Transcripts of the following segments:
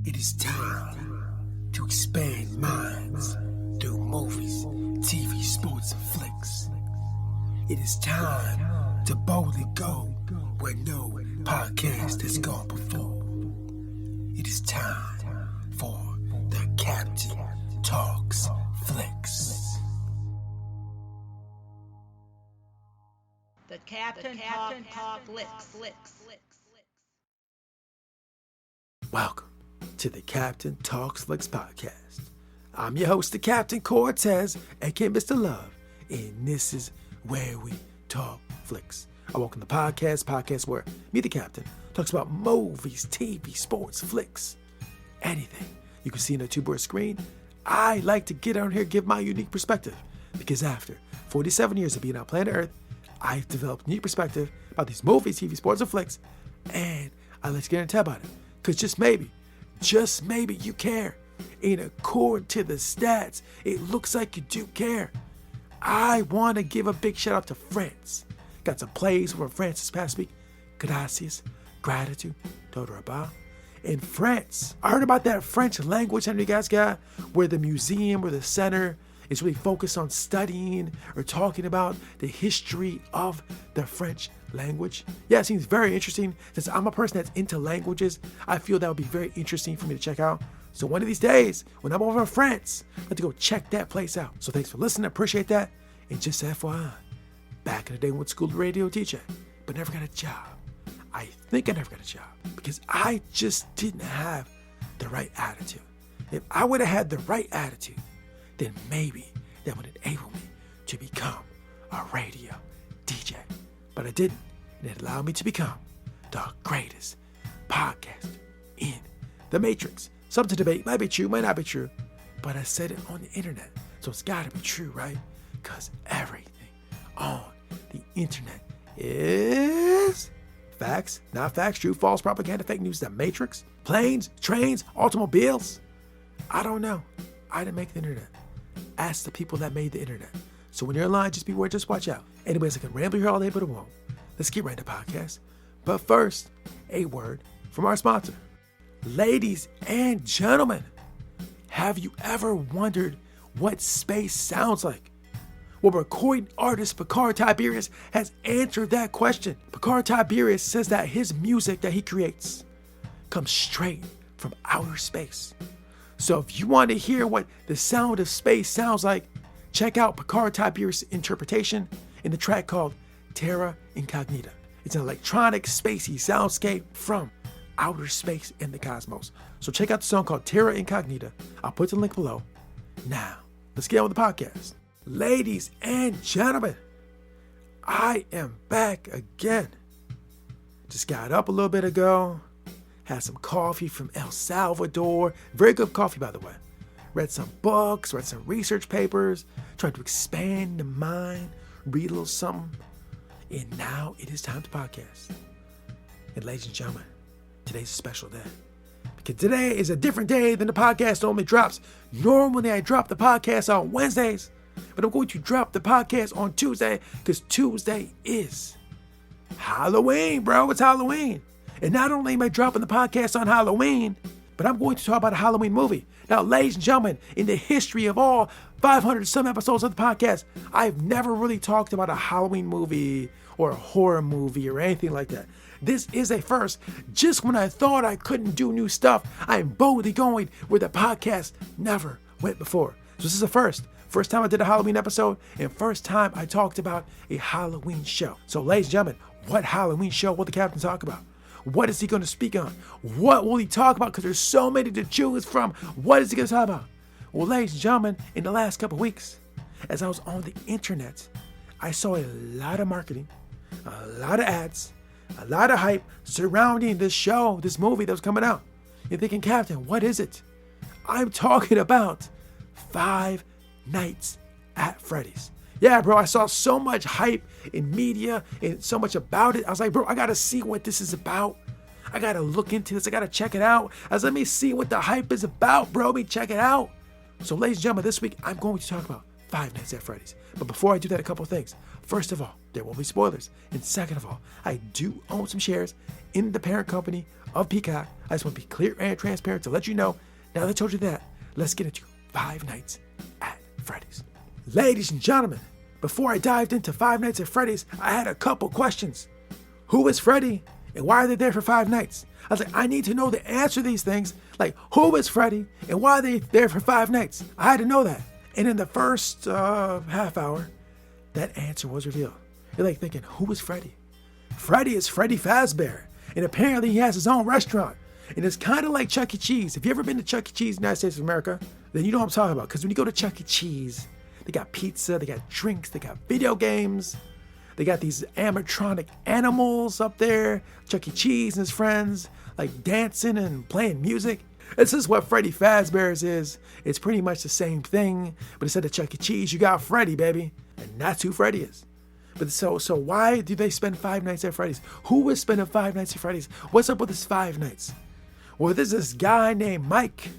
It is time to expand minds through movies, TV, sports, and flicks. It is time to boldly go where no podcast has gone before. It is time for the Captain Talks Flicks. The Captain Talk Flicks. Welcome to the Captain Talks Flicks podcast. I'm your host, the Captain Cortez, aka Mr. Love, and this is where we talk flicks. I welcome the podcast where me, the Captain, talks about movies, TV, sports, flicks, anything you can see on a two-board screen. I like to get out here and give my unique perspective, because after 47 years of being on planet Earth, I've developed a unique perspective about these movies, TV, sports, and flicks, and I like to get into about it. Because just maybe you care. And according to the stats, it looks like you do care. I want to give a big shout out to France. Got some plays from France this past week. Gracias, gratitude, todo repas. In France, I heard about that French language center you guys got, where the museum or the center is really focused on studying or talking about the history of the French language. Yeah, it seems very interesting. Since I'm a person that's into languages, I feel that would be very interesting for me to check out. So one of these days, when I'm over in France, I have to go check that place out. So thanks for listening, I appreciate that. And just FYI, back in the day I went to school to radio DJ, but never got a job. I think I never got a job because I just didn't have the right attitude. If I would have had the right attitude, then maybe that would enable me to become a radio DJ. But I didn't, and it allowed me to become the greatest podcaster in the Matrix. Some to debate, might be true, might not be true, but I said it on the internet, so it's gotta be true, right? Because everything on the internet is facts, not facts, true, false, propaganda, fake news, the Matrix, planes, trains, automobiles. I don't know. I didn't make the internet. Ask the people that made the internet. So when you're online, just beware, just watch out. Anyways, I can ramble here all day, but it won't. Let's get right into the podcast. But first, a word from our sponsor. Ladies and gentlemen, have you ever wondered what space sounds like? Well, recording artist Picard Tiberius has answered that question. Picard Tiberius says that his music that he creates comes straight from outer space. So if you want to hear what the sound of space sounds like, check out Picard Tiberius' interpretation in the track called Terra Incognita. It's an electronic, spacey soundscape from outer space and the cosmos. So check out the song called Terra Incognita. I'll put the link below. Now, let's get on with the podcast. Ladies and gentlemen, I am back again. Just got up a little bit ago. Had some coffee from El Salvador. Very good coffee, by the way. Read some books, read some research papers, tried to expand the mind, read a little something. And now it is time to podcast. And ladies and gentlemen, today's a special day. Because today is a different day than the podcast normally drops. Normally I drop the podcast on Wednesdays, but I'm going to drop the podcast on Tuesday because Tuesday is Halloween, bro. It's Halloween. And not only am I dropping the podcast on Halloween, but I'm going to talk about a Halloween movie. Now, ladies and gentlemen, in the history of all 500 some episodes of the podcast, I've never really talked about a Halloween movie or a horror movie or anything like that. This is a first. Just when I thought I couldn't do new stuff, I'm boldly going where the podcast never went before. So this is a first. First time I did a Halloween episode, and first time I talked about a Halloween show. So ladies and gentlemen, what Halloween show will the Captain talk about? What is he going to speak on? What will he talk about? Because there's so many to choose from. What is he going to talk about? Well, ladies and gentlemen, in the last couple of weeks, as I was on the internet, I saw a lot of marketing, a lot of ads, a lot of hype surrounding this show, this movie that was coming out. You're thinking, Captain, what is it? I'm talking about Five Nights at Freddy's. Yeah, bro, I saw so much hype in media and so much about it. I was like, bro, I got to see what this is about. I got to look into this. I got to check it out. Let me see what the hype is about, bro. Let me check it out. So, ladies and gentlemen, this week I'm going to talk about Five Nights at Freddy's. But before I do that, a couple of things. First of all, there will be spoilers. And second of all, I do own some shares in the parent company of Peacock. I just want to be clear and transparent to let you know. Now that I told you that, let's get into Five Nights at Freddy's. Ladies and gentlemen, before I dived into Five Nights at Freddy's, I had a couple questions. Who is Freddy and why are they there for 5 nights? I was like, I need to know the answer to these things. Like, who is Freddy and why are they there for 5 nights? I had to know that. And in the first half hour, that answer was revealed. You're like thinking, who is Freddy? Freddy is Freddy Fazbear. And apparently he has his own restaurant. And it's kind of like Chuck E. Cheese. If you ever been to Chuck E. Cheese in the United States of America, then you know what I'm talking about. Because when you go to Chuck E. Cheese, they got pizza, they got drinks, they got video games. They got these animatronic animals up there. Chuck E. Cheese and his friends, like dancing and playing music. This is what Freddy Fazbear's is. It's pretty much the same thing. But instead of Chuck E. Cheese, you got Freddy, baby. And that's who Freddy is. But so why do they spend 5 nights at Freddy's? Who is spending 5 nights at Freddy's? What's up with this 5 nights? Well, there's this guy named Mike.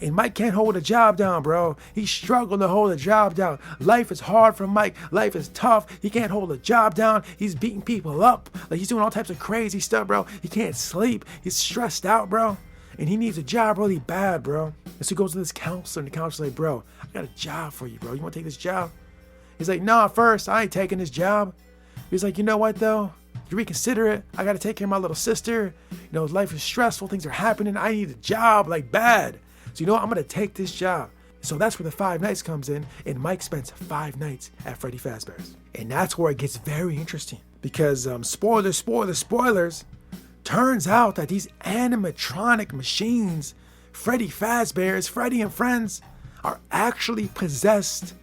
And Mike can't hold a job down, bro. He's struggling to hold a job down. Life is hard for Mike. Life is tough. He can't hold a job down. He's beating people up. Like, he's doing all types of crazy stuff, bro. He can't sleep. He's stressed out, bro. And he needs a job really bad, bro. And so he goes to this counselor, and the counselor's like, bro, I got a job for you, bro. You want to take this job? He's like, nah, first, I ain't taking this job. He's like, you know what, though? You reconsider it. I got to take care of my little sister. You know, life is stressful. Things are happening. I need a job, like, bad. So you know what? I'm going to take this job. So that's where the 5 nights comes in. And Mike spends 5 nights at Freddy Fazbear's. And that's where it gets very interesting. Because, spoilers. Turns out that these animatronic machines, Freddy Fazbear's, Freddy and Friends, are actually possessed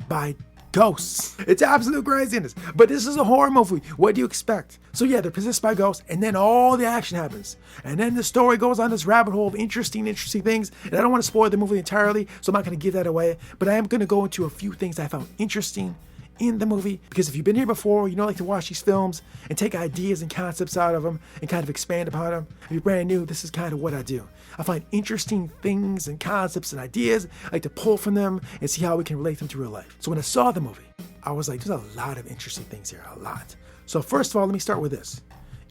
by ghosts. It's absolute craziness. But this is a horror movie. What do you expect? So yeah, they're possessed by ghosts, and then all the action happens. And then the story goes on this rabbit hole of interesting things. And I don't want to spoil the movie entirely, so I'm not going to give that away. But I am going to go into a few things I found interesting in the movie, because if you've been here before, you know, I like to watch these films and take ideas and concepts out of them and kind of expand upon them. If you're brand new, this is kind of what I do. I find interesting things and concepts and ideas. I like to pull from them and see how we can relate them to real life. So when I saw the movie, I was like, there's a lot of interesting things here, a lot. So first of all, let me start with this.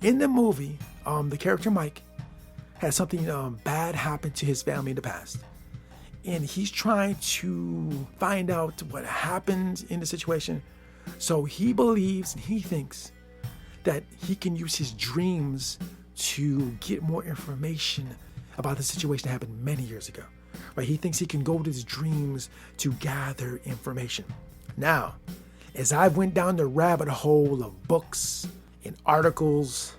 In the movie, the character Mike had something bad happen to his family in the past. And he's trying to find out what happened in the situation. So he believes and he thinks that he can use his dreams to get more information about the situation that happened many years ago. Right? He thinks he can go to his dreams to gather information. Now, as I went down the rabbit hole of books and articles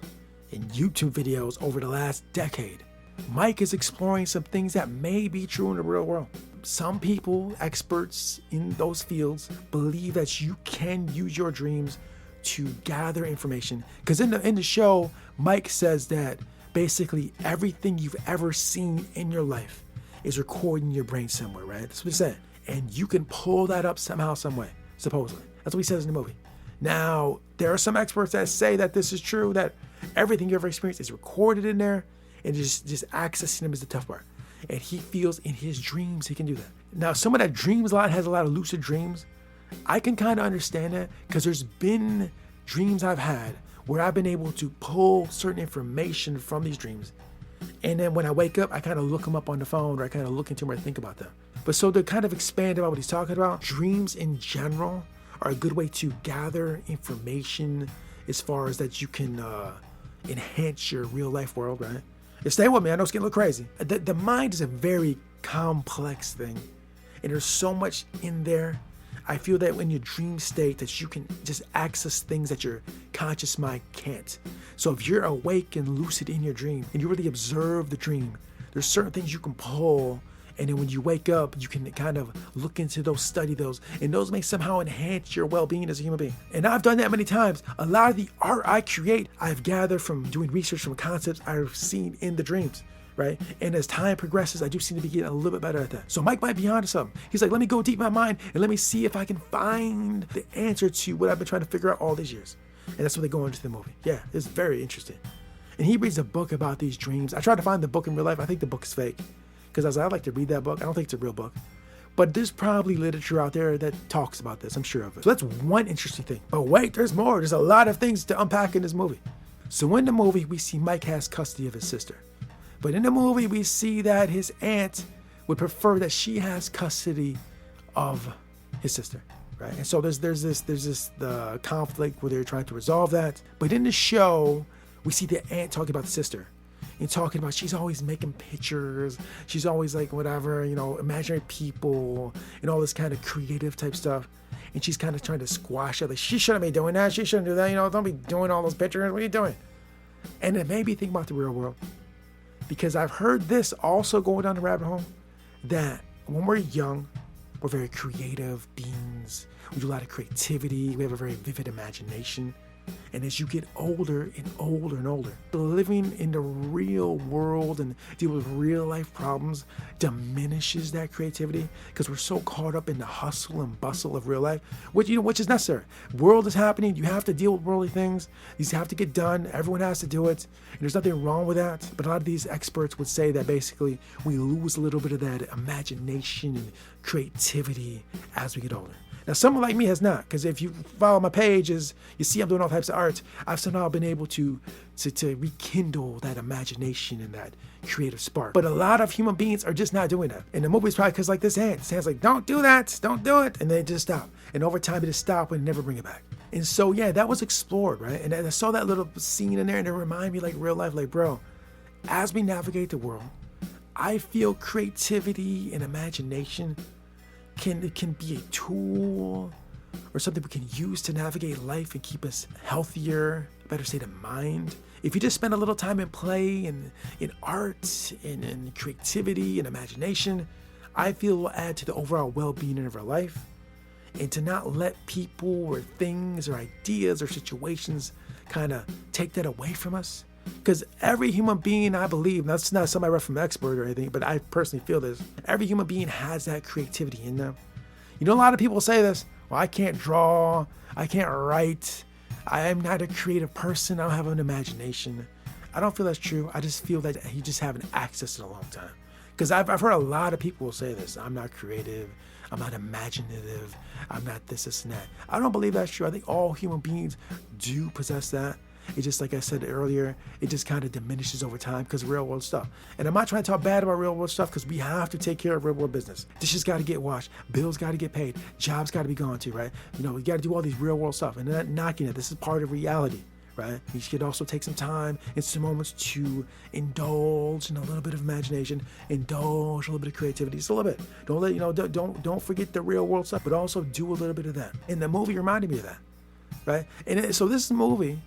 and YouTube videos over the last decade, Mike is exploring some things that may be true in the real world. Some people, experts in those fields, believe that you can use your dreams to gather information. Because in the show, Mike says that basically everything you've ever seen in your life is recorded in your brain somewhere, right? That's what he said. And you can pull that up somehow, some way, supposedly. That's what he says in the movie. Now, there are some experts that say that this is true, that everything you ever experienced is recorded in there. And just accessing them is the tough part. And he feels in his dreams he can do that. Now, someone that dreams a lot, has a lot of lucid dreams, I can kind of understand that, because there's been dreams I've had where I've been able to pull certain information from these dreams. And then when I wake up, I kind of look them up on the phone, or I kind of look into them or think about them. But so to kind of expand about what he's talking about, dreams in general are a good way to gather information as far as that you can enhance your real life world, right? Stay with me, I know it's getting a little crazy. The mind is a very complex thing, and there's so much in there. I feel that in your dream state that you can just access things that your conscious mind can't. So if you're awake and lucid in your dream, and you really observe the dream, there's certain things you can pull, and then when you wake up, you can kind of look into those, study those, and those may somehow enhance your well-being as a human being. And I've done that many times. A lot of the art I create, I've gathered from doing research from concepts I've seen in the dreams, right? And as time progresses, I do seem to be getting a little bit better at that. So Mike might be onto something. He's like, let me go deep in my mind and let me see if I can find the answer to what I've been trying to figure out all these years. And that's what they go into the movie. Yeah, it's very interesting. And he reads a book about these dreams. I tried to find the book in real life. I think the book is fake. Because I like to read that book. I don't think it's a real book. But there's probably literature out there that talks about this, I'm sure of it. So that's one interesting thing. But wait, there's more. There's a lot of things to unpack in this movie. So in the movie, we see Mike has custody of his sister. But in the movie, we see that his aunt would prefer that she has custody of his sister, right? And so there's the conflict where they're trying to resolve that. But in the show, we see the aunt talking about the sister and talking about she's always making pictures. She's always like whatever, imaginary people and all this kind of creative type stuff. And she's kind of trying to squash it. Like, she shouldn't be doing that. She shouldn't do that. Don't be doing all those pictures. What are you doing? And it made me think about the real world. Because I've heard this also going down the rabbit hole, that when we're young, we're very creative beings. We do a lot of creativity. We have a very vivid imagination. And as you get older and older and older, living in the real world and deal with real life problems diminishes that creativity because we're so caught up in the hustle and bustle of real life, which is necessary. World is happening. You have to deal with worldly things. These have to get done. Everyone has to do it. And there's nothing wrong with that. But a lot of these experts would say that basically we lose a little bit of that imagination and creativity as we get older. Now, someone like me has not, because if you follow my pages, you see I'm doing all types of art. I've somehow been able to rekindle that imagination and that creative spark. But a lot of human beings are just not doing that. And the movie's probably because like this aunt's like, don't do that, don't do it. And they just stop. And over time, it just stop and never bring it back. And so, yeah, that was explored, right? And I saw that little scene in there and it reminded me like real life, like, bro, as we navigate the world, I feel creativity and imagination can be a tool or something we can use to navigate life and keep us healthier, better state of mind. If you just spend a little time in play and in art and in creativity and imagination, I feel will add to the overall well-being of our life. And to not let people or things or ideas or situations kind of take that away from us. Because every human being, I believe, that's not somebody I read from an expert or anything, but I personally feel this. Every human being has that creativity in them. A lot of people say this, well, I can't draw, I can't write, I am not a creative person, I don't have an imagination. I don't feel that's true. I just feel that you just haven't accessed it a long time. Because I've heard a lot of people say this, I'm not creative, I'm not imaginative, I'm not this and that. I don't believe that's true. I think all human beings do possess that. It just, like I said earlier, it just kind of diminishes over time because of real world stuff. And I'm not trying to talk bad about real world stuff because we have to take care of real world business. Dishes got to get washed. Bills got to get paid. Jobs got to be gone to, right? We got to do all these real world stuff. And not knocking it. This is part of reality, right? You should also take some time and some moments to indulge in a little bit of imagination, indulge a little bit of creativity, just a little bit. Don't forget the real world stuff, but also do a little bit of that. And the movie reminded me of that, right? And so this movie,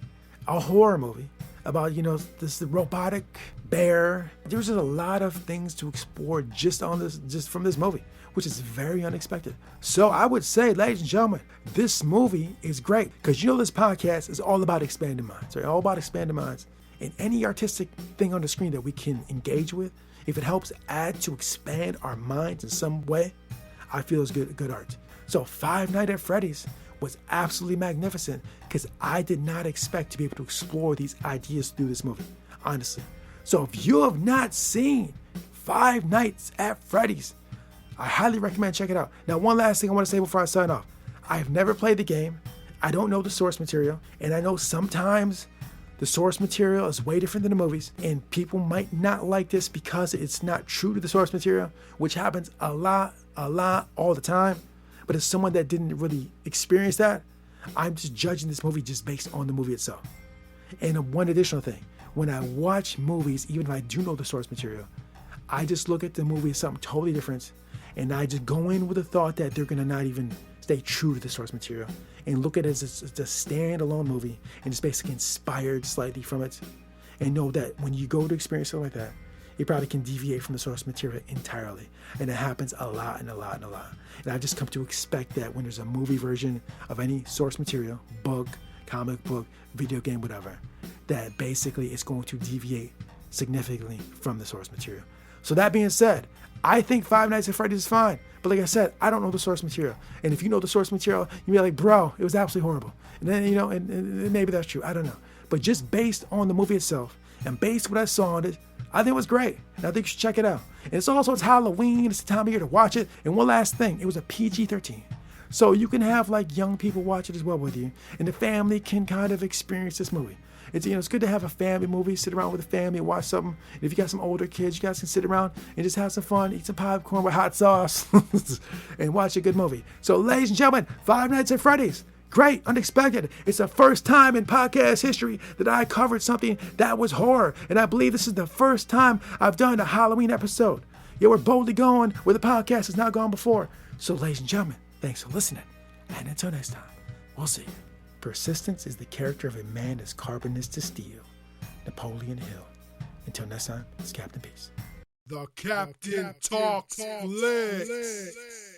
a horror movie about, this robotic bear. There's just a lot of things to explore just from this movie, which is very unexpected. So I would say, ladies and gentlemen, this movie is great because this podcast is all about expanding minds, right? All about expanding minds. And any artistic thing on the screen that we can engage with, if it helps add to expand our minds in some way, I feel is good art. So Five Nights at Freddy's was absolutely magnificent because I did not expect to be able to explore these ideas through this movie, honestly. So if you have not seen Five Nights at Freddy's, I highly recommend check it out. Now, one last thing I want to say before I sign off. I've never played the game. I don't know the source material, and I know sometimes the source material is way different than the movies, and people might not like this because it's not true to the source material, which happens a lot, all the time. But as someone that didn't really experience that, I'm just judging this movie just based on the movie itself. And one additional thing, when I watch movies, even if I do know the source material, I just look at the movie as something totally different. And I just go in with the thought that they're going to not even stay true to the source material and look at it as a standalone movie and just basically inspired slightly from it. And know that when you go to experience something like that, you probably can deviate from the source material entirely. And it happens a lot. And I've just come to expect that when there's a movie version of any source material, book, comic book, video game, whatever, that basically it's going to deviate significantly from the source material. So that being said, I think Five Nights at Freddy's is fine. But like I said, I don't know the source material. And if you know the source material, you'll be like, bro, it was absolutely horrible. And then, and maybe that's true. I don't know. But just based on the movie itself and based on what I saw on it, I think it was great, and I think you should check it out. And it's Halloween. It's the time of year to watch it. And one last thing, it was a PG-13. So you can have like young people watch it as well with you, and the family can kind of experience this movie. It's good to have a family movie, sit around with the family, watch something. And if you got some older kids, you guys can sit around and just have some fun, eat some popcorn with hot sauce, and watch a good movie. So, ladies and gentlemen, Five Nights at Freddy's. Great, unexpected. It's the first time in podcast history that I covered something that was horror, and I believe this is the first time I've done a Halloween episode. Yeah, we're boldly going where the podcast has not gone before. So, ladies and gentlemen, thanks for listening, and until next time, we'll see you. Persistence is the character of a man as carbon is to steel. Napoleon Hill. Until next time, it's Captain Peace. The Captain Talks Flicks.